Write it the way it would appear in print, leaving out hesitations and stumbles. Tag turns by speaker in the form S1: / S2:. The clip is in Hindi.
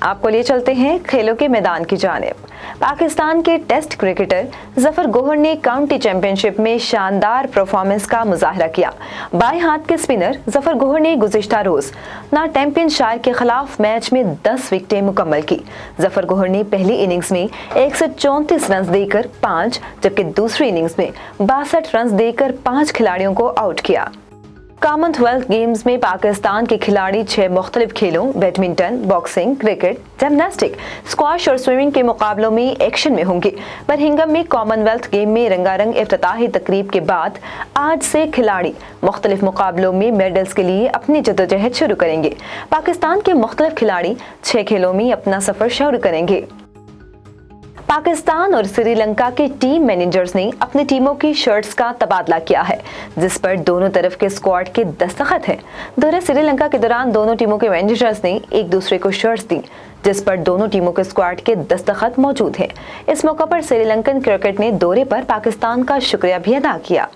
S1: आपको लिए चलते हैं खेलों के मैदान की जानिब। पाकिस्तान के टेस्ट क्रिकेटर जफर गोहर ने काउंटी चैंपियनशिप में शानदार परफॉर्मेंस का मुजाहरा किया। बाएं हाथ के स्पिनर जफर गोहर ने गुज़िश्ता रोज नॉर्थैम्पटनशायर के खिलाफ मैच में 10 विकेटें मुकम्मल की। जफर गोहर ने पहली इनिंग्स में 134 रन देकर 5, जबकि दूसरी इनिंग्स में 62 रन देकर 5 खिलाड़ियों को आउट किया। कॉमनवेल्थ गेम्स में पाकिस्तान के खिलाड़ी 6 मुख्तलिफ खेलों badminton, boxing, cricket, gymnastic, squash और स्विमिंग के मुकाबलों में एक्शन में होंगे। बर्मिंघम में कॉमनवेल्थ गेम में रंगारंग इफ्तिताही तकरीब के बाद आज से खिलाड़ी मुख्तलिफ मुकाबलों में मेडल्स के लिए अपनी जद्दोजहद शुरू करेंगे। पाकिस्तान के मुख्तलिफ खिलाड़ी 6 खेलों में अपना सफर शुरू करेंगे। पाकिस्तान और श्रीलंका के टीम मैनेजर्स ने अपनी टीमों की शर्ट्स का तबादला किया है, जिस पर दोनों तरफ के स्क्वाड के दस्तखत हैं। दौरे श्रीलंका के दौरान दोनों टीमों के मैनेजर्स ने एक दूसरे को शर्ट्स दी, जिस पर दोनों टीमों के स्क्वाड के दस्तखत मौजूद हैं। इस मौके पर श्रीलंकन क्रिकेट ने दौरे पर पाकिस्तान का शुक्रिया भी अदा किया।